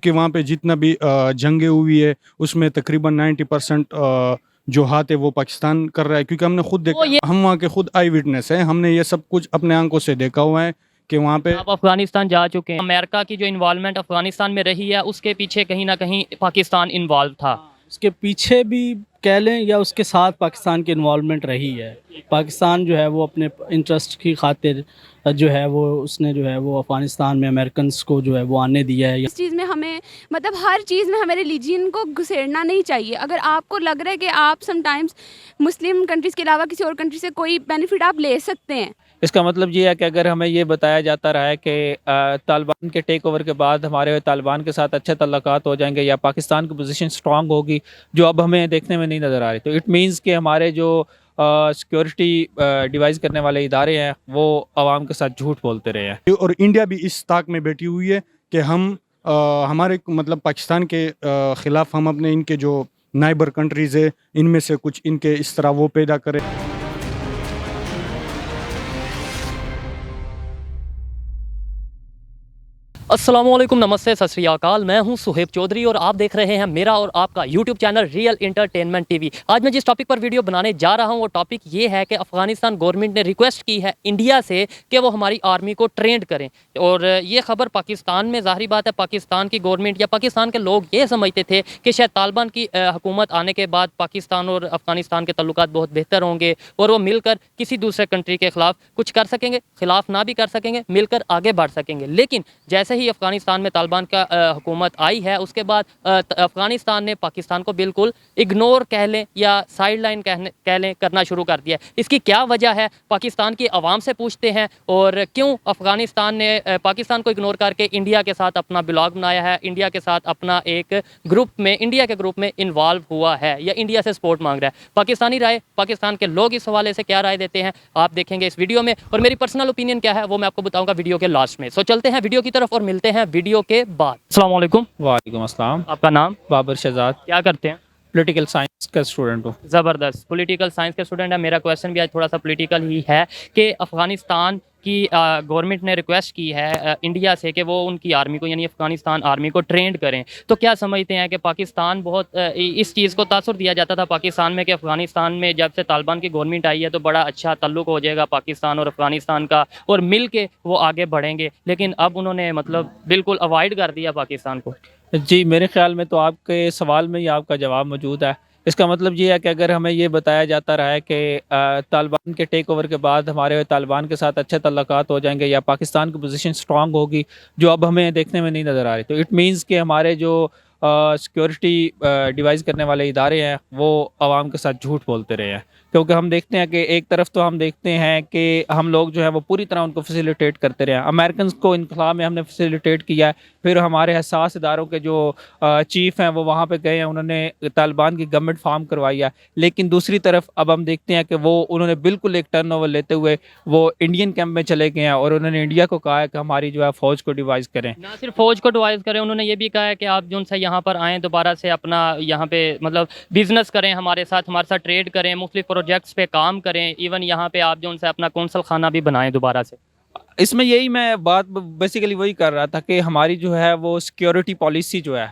کہ وہاں پہ جتنا بھی جنگیں ہوئی ہے اس میں تقریباً 90% جو ہاتھ ہے وہ پاکستان کر رہا ہے، کیونکہ ہم نے خود دیکھا، ہم وہاں کے خود آئی وٹنس ہیں، ہم نے یہ سب کچھ اپنے آنکھوں سے دیکھا ہوا ہے کہ وہاں پہ آپ افغانستان جا چکے ہیں، امریکہ کی جو انوالومنٹ افغانستان میں رہی ہے اس کے پیچھے کہیں نہ کہیں پاکستان انوالو تھا۔ اس کے پیچھے بھی کہہ لیں یا اس کے ساتھ پاکستان کی انوالومنٹ رہی ہے۔ پاکستان جو ہے وہ اپنے انٹرسٹ کی خاطر جو ہے وہ اس نے جو ہے وہ افغانستان میں امریکنس کو جو ہے وہ آنے دیا ہے۔ اس چیز میں ہمیں مطلب ہر چیز میں ہمیں ریلیجین کو گھسیڑنا نہیں چاہیے۔ اگر آپ کو لگ رہا ہے کہ آپ سم ٹائمز مسلم کنٹریز کے علاوہ کسی اور کنٹری سے کوئی بینیفٹ آپ لے سکتے ہیں، اس کا مطلب یہ ہے کہ اگر ہمیں یہ بتایا جاتا رہا ہے کہ طالبان کے ٹیک اوور کے بعد ہمارے طالبان کے ساتھ اچھے تعلقات ہو جائیں گے یا پاکستان کی پوزیشن سٹرانگ ہوگی، جو اب ہمیں دیکھنے میں نہیں نظر آ رہی، تو اٹ مینز کہ ہمارے جو سیکورٹی ڈیوائز کرنے والے ادارے ہیں وہ عوام کے ساتھ جھوٹ بولتے رہے ہیں۔ اور انڈیا بھی اس طاق میں بیٹھی ہوئی ہے کہ ہم ہمارے مطلب پاکستان کے خلاف ہم اپنے ان کے جو نائبر کنٹریز ہے ان میں سے کچھ ان کے اس طرح وہ پیدا کریں۔ السلام علیکم، نمستے، ست سری اکال، میں ہوں سہیب چودھری اور آپ دیکھ رہے ہیں میرا اور آپ کا YouTube channel real entertainment T V. آج میں جس ٹاپک پر ویڈیو بنانے جا رہا ہوں وہ ٹاپک یہ ہے کہ افغانستان گورنمنٹ نے ریکویسٹ کی ہے انڈیا سے کہ وہ ہماری آرمی کو ٹرینڈ کریں، اور یہ خبر پاکستان میں ظاہری بات ہے پاکستان کی گورنمنٹ یا پاکستان کے لوگ یہ سمجھتے تھے کہ شاید طالبان کی حکومت آنے کے بعد پاکستان اور افغانستان کے تعلقات بہت بہتر ہوں گے اور وہ مل کر کسی دوسرے کنٹری کے خلاف کچھ کر سکیں گے، خلاف نہ بھی کر سکیں گے، مل کر آگے بڑھ سکیں گے۔ لیکن جیسے ہی افغانستان میں طالبان کا حکومت آئی ہے اس کے بعد افغانستان نے پاکستان کو بالکل اگنور کہہ لیں یا سائڈ لائن کہہ لیں کرنا شروع کر دیا ہے۔ اس کی کیا وجہ ہے پاکستان کی عوام سے پوچھتے ہیں، اور کیوں افغانستان نے پاکستان کو اگنور کر کے انڈیا کے ساتھ اپنا بلاگ بنایا ہے، انڈیا کے ساتھ اپنا ایک گروپ میں انڈیا کے گروپ میں انوالو ہوا ہے یا انڈیا سے سپورٹ مانگ رہا ہے۔ پاکستانی رائے، پاکستان کے لوگ اس حوالے سے کیا رائے دیتے ہیں آپ دیکھیں گے اس ویڈیو میں، اور میری پرسنل اوپینین کیا ہے وہ میں آپ کو بتاؤں گا ویڈیو کے لاسٹ میں۔ سو چلتے ہیں ویڈیو کی طرف اور ملتے ہیں ویڈیو کے بعد۔ السلام علیکم۔ وعلیکم السلام۔ آپ کا نام؟ بابر شہزاد، کیا کرتے ہیں؟ پولیٹیکل سائنس کا اسٹوڈنٹ ہوں۔ زبردست، پولیٹیکل سائنس کے اسٹوڈنٹ ہے۔ میرا کویشچن بھی آج تھوڑا سا پولیٹیکل ہی ہے کہ افغانستان کی گورنمنٹ نے ریکویسٹ کی ہے انڈیا سے کہ وہ ان کی آرمی کو یعنی افغانستان آرمی کو ٹرینڈ کریں، تو کیا سمجھتے ہیں کہ پاکستان بہت اس چیز کو تاثر دیا جاتا تھا پاکستان میں کہ افغانستان میں جب سے طالبان کی گورنمنٹ آئی ہے تو بڑا اچھا تعلق ہو جائے گا پاکستان اور افغانستان کا اور مل کے وہ آگے بڑھیں گے، لیکن اب انہوں نے مطلب بالکل اوائڈ کر دیا پاکستان کو؟ جی، میرے خیال میں تو آپ کے سوال میں ہی آپ کا جواب موجود ہے۔ اس کا مطلب یہ ہے کہ اگر ہمیں یہ بتایا جاتا رہا ہے کہ طالبان کے ٹیک اوور کے بعد ہمارے طالبان کے ساتھ اچھے تعلقات ہو جائیں گے یا پاکستان کی پوزیشن سٹرانگ ہوگی، جو اب ہمیں دیکھنے میں نہیں نظر آ رہی، تو اٹ مینز کہ ہمارے جو سیکورٹی ڈیوائز کرنے والے ادارے ہیں وہ عوام کے ساتھ جھوٹ بولتے رہے ہیں، کیونکہ ہم دیکھتے ہیں کہ ایک طرف تو ہم دیکھتے ہیں کہ ہم لوگ جو ہے وہ پوری طرح ان کو فیسیلیٹیٹ کرتے رہے ہیں۔ امریکنز کو انخلا میں ہم نے فیسیلیٹیٹ کیا ہے، پھر ہمارے حساس اداروں کے جو چیف ہیں وہ وہاں پہ گئے ہیں، انہوں نے طالبان کی گورنمنٹ فارم کروائی ہے، لیکن دوسری طرف اب ہم دیکھتے ہیں کہ وہ انہوں نے بالکل ایک ٹرن اوور لیتے ہوئے وہ انڈین کیمپ میں چلے گئے ہیں اور انہوں نے انڈیا کو کہا ہے کہ ہماری جو ہے فوج کو ڈیوائز کریں۔ نہ صرف فوج کو ڈیوائز کریں، انہوں نے یہ بھی کہا ہے کہ آپ جو ان سے یہاں پر آئیں دوبارہ سے اپنا یہاں پہ مطلب بزنس کریں، ہمارے ساتھ ٹریڈ کریں، مختلف پروجیکٹس پہ کام کریں، ایون یہاں پہ آپ جو ان سے اپنا کونسل خانہ بھی بنائیں دوبارہ سے۔ اس میں یہی میں بات بیسیکلی وہی کر رہا تھا کہ ہماری جو ہے وہ سیکیورٹی پالیسی جو ہے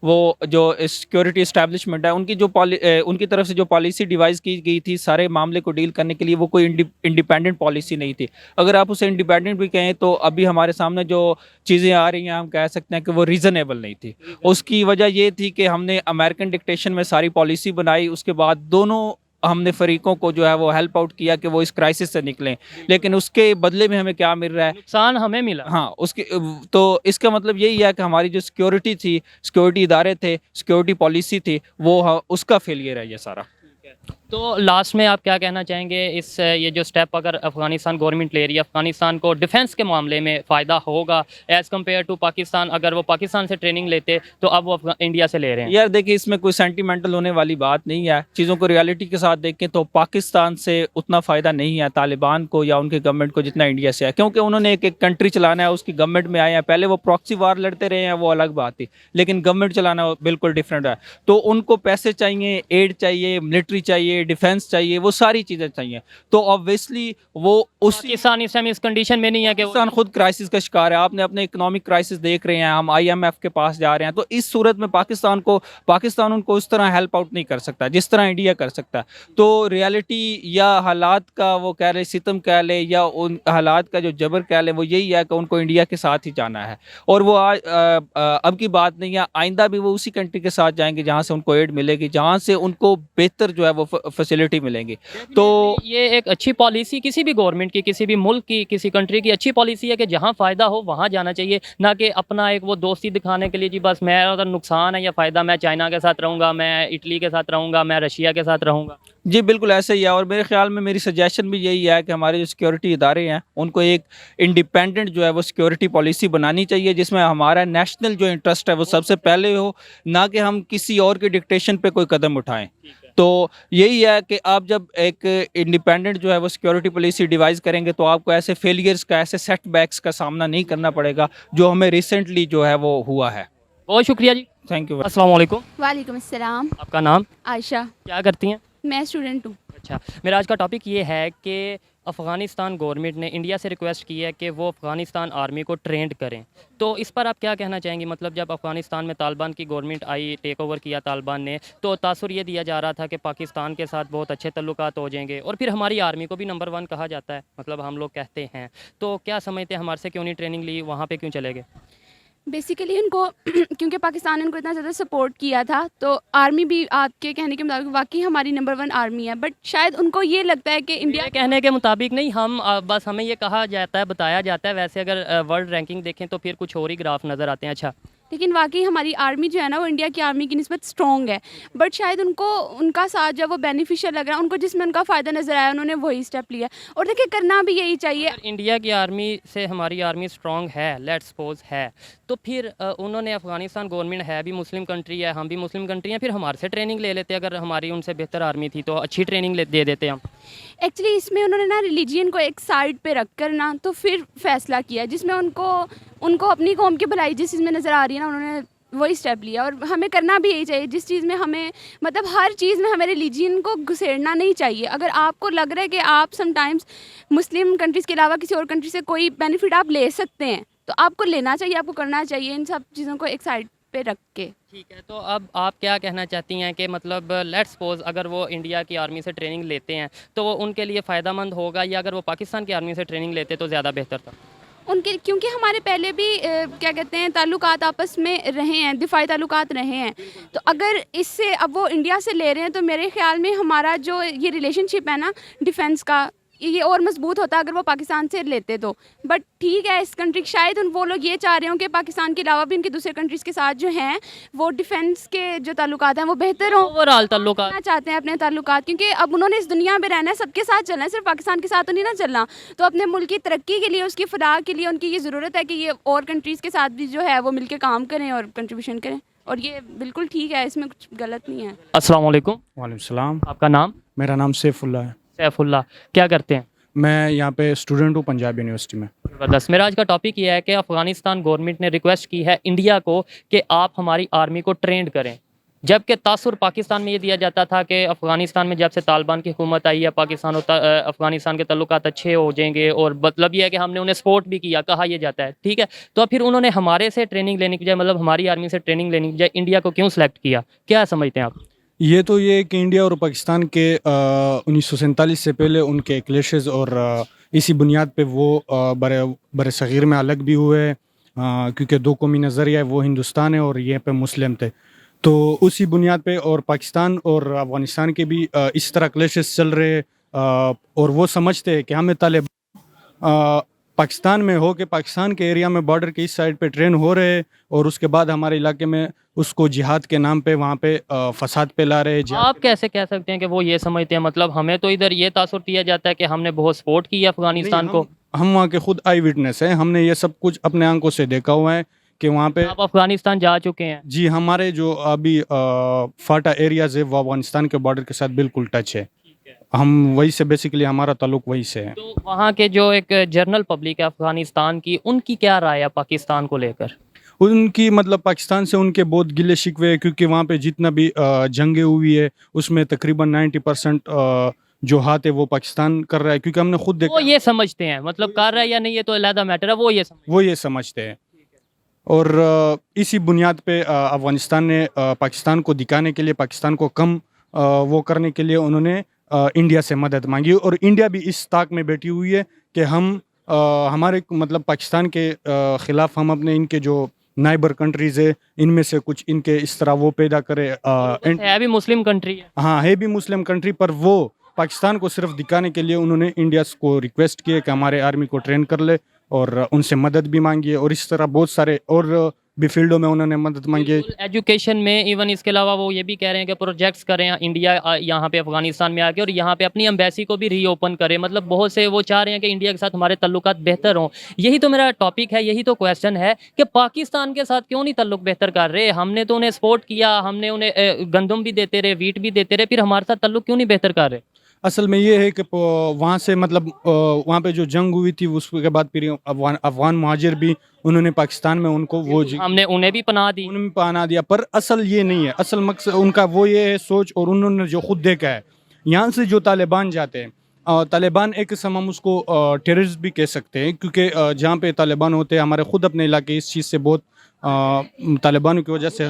وہ جو سیکیورٹی اسٹیبلشمنٹ ہے ان کی طرف سے جو پالیسی ڈیوائز کی گئی تھی سارے معاملے کو ڈیل کرنے کے لیے، وہ کوئی انڈیپینڈنٹ پالیسی نہیں تھی۔ اگر آپ اسے انڈیپینڈنٹ بھی کہیں تو ابھی ہمارے سامنے جو چیزیں آ رہی ہیں ہم کہہ سکتے ہیں کہ وہ ریزنیبل نہیں تھی۔ اس کی وجہ یہ تھی کہ ہم نے امریکن ڈکٹیشن میں ساری پالیسی بنائی، اس کے بعد دونوں ہم نے فریقوں کو جو ہے وہ ہیلپ آؤٹ کیا کہ وہ اس کرائسس سے نکلیں، لیکن اس کے بدلے میں ہمیں کیا مل رہا ہے؟ نقصان ہمیں ملا۔ ہاں، تو اس کا مطلب یہی ہے کہ ہماری جو سیکیورٹی تھی، سیکیورٹی ادارے تھے، سیکیورٹی پالیسی تھی، وہ اس کا فیلئر ہے یہ سارا۔ تو لاسٹ میں آپ کیا کہنا چاہیں گے اس یہ جو سٹیپ اگر افغانستان گورنمنٹ لے رہی ہے، افغانستان کو ڈیفنس کے معاملے میں فائدہ ہوگا ایز کمپیئر ٹو پاکستان؟ اگر وہ پاکستان سے ٹریننگ لیتے تو اب وہ انڈیا سے لے رہے ہیں۔ یار دیکھیں، اس میں کوئی سینٹیمنٹل ہونے والی بات نہیں ہے، چیزوں کو ریالٹی کے ساتھ دیکھیں تو پاکستان سے اتنا فائدہ نہیں ہے طالبان کو یا ان کی گورنمنٹ کو جتنا انڈیا سے ہے، کیونکہ انہوں نے ایک کنٹری چلانا ہے، اس کی گورنمنٹ میں آئے ہیں، پہلے وہ پراکسی وار لڑتے رہے ہیں وہ الگ بات تھی، لیکن گورنمنٹ چلانا بالکل ڈفرینٹ ہے۔ تو ان کو پیسے چاہیے، ایڈ چاہیے، ملٹری چاہیے، چاہیے, ڈیفینس چاہیے, وہ ساری چیزیں چاہیے. تو آبویسلی وہ اسی پاکستان اس ٹائم اس کنڈیشن میں نہیں ہے کہ وہ پاکستان خود کرائسس کا شکار ہے. آپ نے اپنے اکنامک کرائسس دیکھ رہے ہیں, ہم IMF کے پاس جا رہے ہیں. تو اس صورت میں پاکستان ان کو اس طرح ہیلپ آؤٹ نہیں کر سکتا جس طرح انڈیا کر سکتا ہے. تو ریالٹی یا حالات کا وہ کہہ لے ستم کہہ لے یا ان حالات کا جو جبر کہہ لے, وہ یہی ہے کہ ان کو انڈیا کے ساتھ ہی جانا ہے. اور وہ اب کی بات نہیں ہے, آئندہ بھی وہ اسی کنٹری کے ساتھ جائیں گے جہاں سے ان کو ایڈ ملے گی, جہاں سے ان کو بہتر جو ہے وہ فیسلٹی ملیں گی. تو یہ ایک اچھی پالیسی کسی بھی گورنمنٹ کی, کسی بھی ملک کی, کسی کنٹری کی اچھی پالیسی ہے کہ جہاں فائدہ ہو وہاں جانا چاہیے, نہ کہ اپنا ایک وہ دوستی دکھانے کے لیے جی بس میرا ادھر نقصان ہے یا فائدہ, میں چائنا کے ساتھ رہوں گا, میں اٹلی کے ساتھ رہوں گا, میں رشیا کے ساتھ رہوں گا. جی بالکل ایسا ہی ہے. اور میرے خیال میں میری سجیشن بھی یہی ہے کہ ہمارے جو سیکیورٹی ادارے ہیں ان کو ایک انڈیپینڈنٹ جو ہے وہ سیکیورٹی پالیسی بنانی چاہیے, جس میں ہمارا نیشنل جو انٹرسٹ ہے وہ سب سے پہلے ہو, نہ کہ ہم کسی اور کے ڈکٹیشن پہ کوئی قدم اٹھائیں. تو یہی ہے کہ آپ جب ایک انڈیپینڈنٹ جو ہے وہ سیکیورٹی پالیسی ڈیوائز کریں گے تو آپ کو ایسے فیلئرز کا, ایسے سیٹ بیکس کا سامنا نہیں کرنا پڑے گا جو ہمیں ریسنٹلی جو ہے وہ ہوا ہے. بہت شکریہ جی, تھینک یو. السلام علیکم. وعلیکم السلام. آپ کا نام؟ عائشہ. کیا کرتی ہیں؟ میں اسٹوڈنٹ ہوں. اچھا, میرا آج کا ٹاپک یہ ہے کہ افغانستان گورنمنٹ نے انڈیا سے ریکویسٹ کی ہے کہ وہ افغانستان آرمی کو ٹرینڈ کریں. تو اس پر آپ کیا کہنا چاہیں گی؟ مطلب جب افغانستان میں طالبان کی گورنمنٹ آئی, ٹیک اوور کیا طالبان نے, تو تاثر یہ دیا جا رہا تھا کہ پاکستان کے ساتھ بہت اچھے تعلقات ہو جائیں گے, اور پھر ہماری آرمی کو بھی نمبر 1 کہا جاتا ہے, مطلب ہم لوگ کہتے ہیں. تو کیا سمجھتے ہیں ہمارے سے کیوں نہیں ٹریننگ لی, وہاں پہ کیوں چلے گئے؟ بیسیکلی ان کو کیونکہ پاکستان نے ان کو اتنا زیادہ سپورٹ کیا تھا, تو آرمی بھی آپ کے کہنے کے مطابق واقعی ہماری نمبر 1 آرمی ہے, بٹ شاید ان کو یہ لگتا ہے کہ انڈیا میرے کہنے کے مطابق نہیں, ہم بس ہمیں یہ کہا جاتا ہے, بتایا جاتا ہے. ویسے اگر ورلڈ رینکنگ دیکھیں تو پھر کچھ اور ہی گراف نظر آتے ہیں. اچھا, لیکن واقعی ہماری آرمی جو ہے نا وہ انڈیا کی آرمی کی نسبت اسٹرانگ ہے, بٹ شاید ان کو ان کا ساتھ جب وہ بینیفیشیل لگ رہا ہے, ان کو جس میں ان کا فائدہ نظر آیا انہوں نے وہی اسٹیپ لیا. اور دیکھیں کرنا بھی یہی چاہیے. اگر انڈیا کی آرمی سے ہماری آرمی اسٹرانگ ہے, لیٹ سپوز ہے, تو پھر انہوں نے افغانستان گورنمنٹ ہے بھی مسلم کنٹری ہے, ہم بھی مسلم کنٹری ہیں, پھر ہمارے سے ٹریننگ لے لیتے. اگر ہماری ان سے بہتر آرمی تھی تو اچھی ٹریننگ دے دیتے ہم. ایکچولی اس میں انہوں نے نا ریلیجین کو ایک سائڈ پہ رکھ کر نا تو پھر فیصلہ کیا, جس میں ان کو اپنی قوم کی بھلائی جس چیز میں نظر آ رہی ہے نا انہوں نے وہی اسٹیپ لیا. اور ہمیں کرنا بھی یہی چاہیے, جس چیز میں ہمیں مطلب ہر چیز میں ہمیں ریلیجین کو گھسیڑنا نہیں چاہیے. اگر آپ کو لگ رہا ہے کہ آپ سم ٹائمز مسلم کنٹریز کے علاوہ کسی اور کنٹری سے کوئی بینیفٹ آپ لے سکتے ہیں تو آپ کو لینا چاہیے, آپ کو کرنا چاہیے, ان سب چیزوں کو ایک سائڈ پہ رکھ کے. ٹھیک ہے, تو اب آپ کیا کہنا چاہتی ہیں کہ مطلب لیٹ سپوز اگر وہ انڈیا کی آرمی سے ٹریننگ لیتے ہیں تو وہ ان کے لیے فائدہ مند ہوگا, یا اگر وہ پاکستان کی آرمی سے ٹریننگ لیتے تو زیادہ بہتر تھا؟ ان کے کیونکہ ہمارے پہلے بھی کیا کہتے ہیں تعلقات آپس میں رہے ہیں, دفاعی تعلقات رہے ہیں, تو اگر اس سے اب وہ انڈیا سے لے رہے ہیں تو میرے خیال میں ہمارا جو یہ ریلیشن شپ ہے نا ڈیفینس کا, یہ اور مضبوط ہوتا اگر وہ پاکستان سے لیتے تو. بٹ ٹھیک ہے, اس کنٹری شاید وہ لوگ یہ چاہ رہے ہوں کہ پاکستان کے علاوہ بھی ان کے دوسرے کنٹریز کے ساتھ جو ہیں وہ ڈیفینس کے جو تعلقات ہیں وہ بہتر ہوں. اوور آل تعلقات چاہتے ہیں اپنے تعلقات, کیونکہ اب انہوں نے اس دنیا میں رہنا ہے, سب کے ساتھ چلنا ہے, صرف پاکستان کے ساتھ تو نہیں نا چلنا. تو اپنے ملک کی ترقی کے لیے, اس کی فلاح کے لیے ان کی یہ ضرورت ہے کہ یہ اور کنٹریز کے ساتھ بھی جو ہے وہ مل کے کام کریں اور کنٹریبیوشن کریں, اور یہ بالکل ٹھیک ہے, اس میں کچھ غلط نہیں ہے. السلام علیکم. وعلیکم السلام. آپ کا نام؟ میرا نام سیف اللہ ہے. سیف اللہ. کیا کرتے ہیں؟ میں یہاں پہ اسٹوڈنٹ ہوں پنجاب یونیورسٹی میں. زبردست. میرا آج کا ٹاپک یہ ہے کہ افغانستان گورنمنٹ نے ریکویسٹ کی ہے انڈیا کو کہ آپ ہماری آرمی کو ٹرینڈ کریں, جبکہ تاثر پاکستان میں یہ دیا جاتا تھا کہ افغانستان میں جب سے طالبان کی حکومت آئی ہے پاکستان اور افغانستان کے تعلقات اچھے ہو جائیں گے, اور مطلب یہ ہے کہ ہم نے انہیں سپورٹ بھی کیا, کہا یہ جاتا ہے. ٹھیک ہے, تو پھر انہوں نے ہمارے سے ٹریننگ لینے کی بجائے, مطلب ہماری آرمی سے ٹریننگ لینے کی بجائے انڈیا کو کیوں سلیکٹ کیا؟ کیا سمجھتے ہیں آپ؟ یہ تو یہ کہ انڈیا اور پاکستان کے 1947 سے پہلے ان کے کلیشز اور اسی بنیاد پہ وہ بر صغیر میں الگ بھی ہوئے, کیونکہ دو قومی نظریہ ہے, وہ ہندوستان ہے اور یہ پہ مسلم تھے. تو اسی بنیاد پہ اور پاکستان اور افغانستان کے بھی اس طرح کلیشز چل رہے, اور وہ سمجھتے ہیں کہ ہمیں طالب پاکستان میں ہو کے پاکستان کے ایریا میں بارڈر کے اس سائڈ پہ ٹرین ہو رہے, اور اس کے بعد ہمارے علاقے میں اس کو جہاد کے نام پہ وہاں پہ فساد پھیلا رہے. آپ کیسے کہہ سکتے ہیں کہ وہ یہ سمجھتے ہیں؟ مطلب ہمیں تو ادھر یہ تاثر دیا جاتا ہے کہ ہم نے بہت سپورٹ کی ہے افغانستان کو. ہم وہاں کے خود آئی وٹنس ہیں, ہم نے یہ سب کچھ اپنے آنکھوں سے دیکھا ہوا ہے کہ وہاں پہ. آپ افغانستان جا چکے ہیں؟ جی, ہمارے جو ابھی فاٹا ایریاز ہے وہ افغانستان کے بارڈر کے ساتھ بالکل ٹچ ہے, ہم وہی سے بیسیکلی ہمارا تعلق وہی سے ہے. تو وہاں کے جو ایک جنرل پبلک ہے افغانستان کی, ان کی کیا رائے ہے پاکستان کو لے کر؟ ان کی مطلب پاکستان سے ان کے بہت گلے شکوے ہیں، کیونکہ وہاں پہ جتنا بھی جنگیں ہوئی ہے اس میں تقریباً 90% جو ہاتھ ہے وہ پاکستان کر رہا ہے، کیونکہ ہم نے خود دیکھا وہ یہ سمجھتے ہیں مطلب کر رہا ہے یا نہیں یہ تو علیحدہ میٹر ہے، وہ یہ سمجھتے ہیں، اور اسی بنیاد پہ افغانستان نے پاکستان کو دکھانے کے لیے، پاکستان کو کم وہ کرنے کے لیے انہوں نے انڈیا سے مدد مانگی، اور انڈیا بھی اس طاق میں بیٹھی ہوئی ہے کہ ہم ہمارے مطلب پاکستان کے خلاف ہم اپنے ان کے جو نائبر کنٹریز ہے ان میں سے کچھ ان کے اس طرح وہ پیدا کرے. ہے بھی مسلم کنٹری ہے. ہاں ہے بھی مسلم کنٹری، پر وہ پاکستان کو صرف دکھانے کے لیے انہوں نے انڈیا کو ریکویسٹ کیے کہ ہمارے آرمی کو ٹرین کر لے، اور ان سے مدد بھی مانگی ہے، اور اس طرح بہت سارے اور بھی فیلڈوں میں انہوں نے مدد مانگی ہے. ایجوکیشن میں ایون اس کے علاوہ وہ یہ بھی کہہ رہے ہیں کہ پروجیکٹس کریں انڈیا یہاں پہ افغانستان میں آ کے، اور یہاں پہ اپنی ایمبیسی کو بھی ری اوپن کرے. مطلب بہت سے وہ چاہ رہے ہیں کہ انڈیا کے ساتھ ہمارے تعلقات بہتر ہوں. یہی تو میرا ٹاپک ہے، یہی تو کویسچن ہے کہ پاکستان کے ساتھ کیوں نہیں تعلق بہتر کر رہے؟ ہم نے تو انہیں سپورٹ کیا، ہم نے انہیں گندم بھی دیتے رہے، ویٹ بھی دیتے رہے، پھر ہمارے ساتھ تعلق کیوں نہیں بہتر کر رہے؟ اصل میں یہ ہے کہ وہاں سے مطلب وہاں پہ جو جنگ ہوئی تھی اس کے بعد پھر افغان مہاجر بھی انہوں نے پاکستان میں ان کو وہ ہم نے انہیں بھی پناہ دی، انہوں نے پناہ دیا. پر اصل یہ نہیں ہے، اصل مقصد ان کا وہ یہ ہے سوچ، اور انہوں نے جو خود دیکھا ہے یہاں سے جو طالبان جاتے ہیں، طالبان ایک قسم ہم اس کو ٹیررسٹ بھی کہہ سکتے ہیں، کیونکہ جہاں پہ طالبان ہوتے ہیں ہمارے خود اپنے علاقے اس چیز سے بہت طالبانوں کی وجہ سے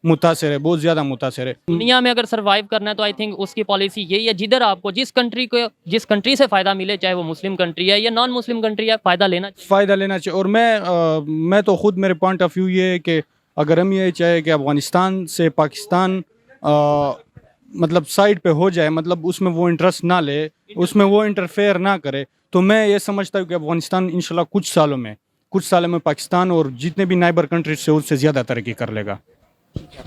متاثر ہے، بہت زیادہ متاثر ہے. دنیا میں اگر سروائیو کرنا ہے تو آئی تھنک اس کی پالیسی یہی ہے، جدھر آپ کو جس کنٹری سے فائدہ ملے، چاہے وہ مسلم کنٹری ہے یا نان مسلم کنٹری ہے، فائدہ لینا چاہیے. اور میں تو خود میرے پوائنٹ آف ویو یہ ہے کہ اگر ہم یہ چاہے کہ افغانستان سے پاکستان مطلب سائڈ پہ ہو جائے، مطلب اس میں وہ انٹرسٹ نہ لے، اس میں وہ انٹرفیئر نہ کرے، تو میں یہ سمجھتا ہوں کہ افغانستان انشاءاللہ کچھ سالوں میں پاکستان اور جتنے بھی نائبر کنٹریز سے اس سے زیادہ ترقی کر لے گا.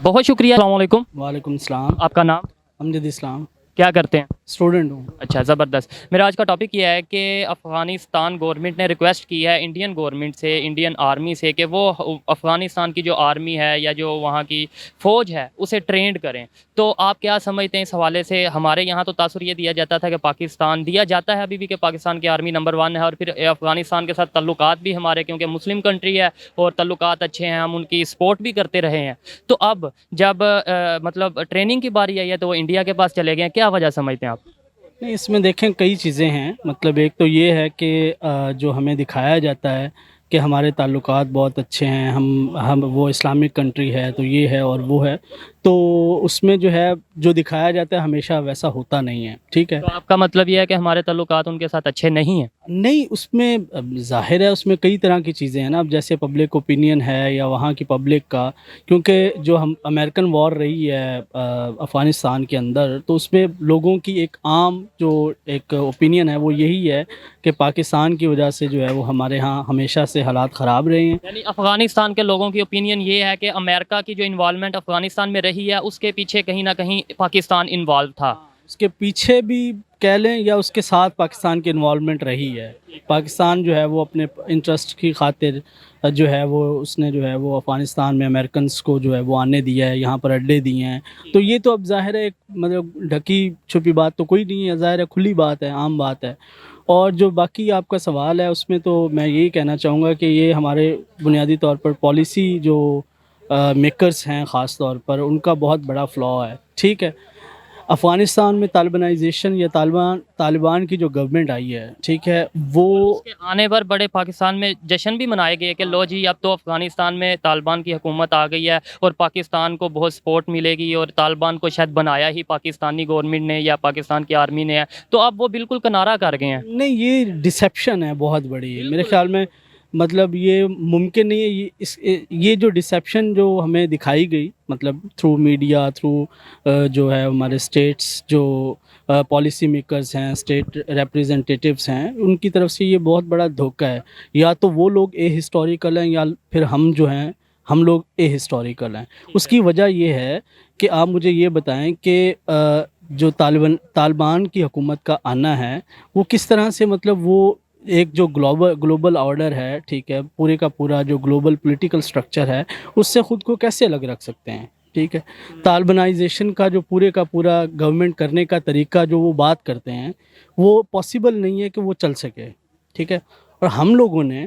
بہت شکریہ. السلام علیکم. وعلیکم السلام. آپ کا نام؟ امجد اسلام. کیا کرتے ہیں؟ اسٹوڈنٹ ہوں. اچھا، زبردست. میرا آج کا ٹاپک یہ ہے کہ افغانستان گورنمنٹ نے ریکویسٹ کی ہے انڈین گورنمنٹ سے، انڈین آرمی سے، کہ وہ افغانستان کی جو آرمی ہے یا جو وہاں کی فوج ہے اسے ٹرینڈ کریں. تو آپ کیا سمجھتے ہیں اس حوالے سے؟ ہمارے یہاں تو تاثر یہ دیا جاتا تھا کہ پاکستان دیا جاتا ہے ابھی بھی کہ پاکستان کی آرمی نمبر 1 ہے، اور پھر افغانستان کے ساتھ تعلقات بھی ہمارے کیونکہ مسلم کنٹری ہے اور تعلقات اچھے ہیں، ہم ان کی سپورٹ بھی کرتے رہے ہیں. تو اب جب مطلب ٹریننگ کی باری آئی ہے تو وہ انڈیا کے پاس چلے گئے ہیں، کیا وجہ سمجھتے ہیں آپ؟ نہیں، اس میں دیکھیں کئی چیزیں ہیں. مطلب ایک تو یہ ہے کہ جو ہمیں دکھایا جاتا ہے کہ ہمارے تعلقات بہت اچھے ہیں، ہم وہ اسلامک کنٹری ہے تو یہ ہے اور وہ ہے، تو اس میں جو ہے جو دکھایا جاتا ہے ہمیشہ ویسا ہوتا نہیں ہے. ٹھیک ہے، تو آپ کا مطلب یہ ہے کہ ہمارے تعلقات ان کے ساتھ اچھے نہیں ہیں؟ نہیں، اس میں ظاہر ہے اس میں کئی طرح کی چیزیں ہیں نا. اب جیسے پبلک اوپینین ہے یا وہاں کی پبلک کا، کیونکہ جو ہم امریکن وار رہی ہے افغانستان کے اندر، تو اس میں لوگوں کی ایک عام جو ایک اوپینین ہے وہ یہی ہے کہ پاکستان کی وجہ سے جو ہے وہ ہمارے ہاں ہمیشہ سے حالات خراب رہے ہیں. یعنی افغانستان کے لوگوں کی اوپینین یہ ہے کہ امریکہ کی جو انوالومنٹ افغانستان میں رہی ہے اس کے پیچھے کہیں نہ کہیں پاکستان انوالو تھا. اس کے پیچھے بھی کہہ لیں یا اس کے ساتھ پاکستان کی انوالومنٹ رہی ہے. پاکستان جو ہے وہ اپنے انٹرسٹ کی خاطر جو ہے وہ اس نے جو ہے وہ افغانستان میں امریکنس کو جو ہے وہ آنے دیا ہے، یہاں پر اڈے دیے ہیں. تو یہ تو اب ظاہر ہے ایک مطلب ڈھکی چھپی بات تو کوئی نہیں ہے، ظاہر ہے کھلی بات ہے، عام بات ہے. اور جو باقی آپ کا سوال ہے اس میں تو میں یہی کہنا چاہوں گا کہ یہ ہمارے بنیادی طور پر پالیسی جو میکرز ہیں خاص طور پر ان کا بہت بڑا فلا ہے. ٹھیک ہے، افغانستان میں طالبانائزیشن یا طالبان کی جو گورنمنٹ آئی ہے، ٹھیک ہے، وہ اس کے آنے پر بڑے پاکستان میں جشن بھی منائے گئے کہ لو جی اب تو افغانستان میں طالبان کی حکومت آ گئی ہے اور پاکستان کو بہت سپورٹ ملے گی، اور طالبان کو شاید بنایا ہی پاکستانی گورنمنٹ نے یا پاکستان کی آرمی نے ہے. تو اب وہ بالکل کنارہ کر گئے ہیں. نہیں، یہ ڈسیپشن ہے بہت بڑی میرے خیال میں. مطلب یہ ممکن نہیں ہے، یہ جو ڈسیپشن جو ہمیں دکھائی گئی مطلب تھرو میڈیا، تھرو جو ہے ہمارے اسٹیٹس جو پالیسی میکرز ہیں، اسٹیٹ ریپریزنٹیٹیوز ہیں، ان کی طرف سے یہ بہت بڑا دھوکہ ہے. یا تو وہ لوگ اے ہسٹوریکل ہیں یا پھر ہم جو ہیں ہم لوگ اے ہسٹوریکل ہیں. اس کی وجہ یہ ہے کہ آپ مجھے یہ بتائیں کہ جو طالبان کی حکومت کا آنا ہے وہ کس طرح سے، مطلب وہ ایک جو گلوبل آرڈر ہے، ٹھیک ہے، پورے کا پورا جو گلوبل پولیٹیکل سٹرکچر ہے اس سے خود کو کیسے الگ رکھ سکتے ہیں. ٹھیک ہے، طالبانائزیشن کا جو پورے کا پورا گورنمنٹ کرنے کا طریقہ جو وہ بات کرتے ہیں وہ پاسبل نہیں ہے کہ وہ چل سکے. ٹھیک ہے، اور ہم لوگوں نے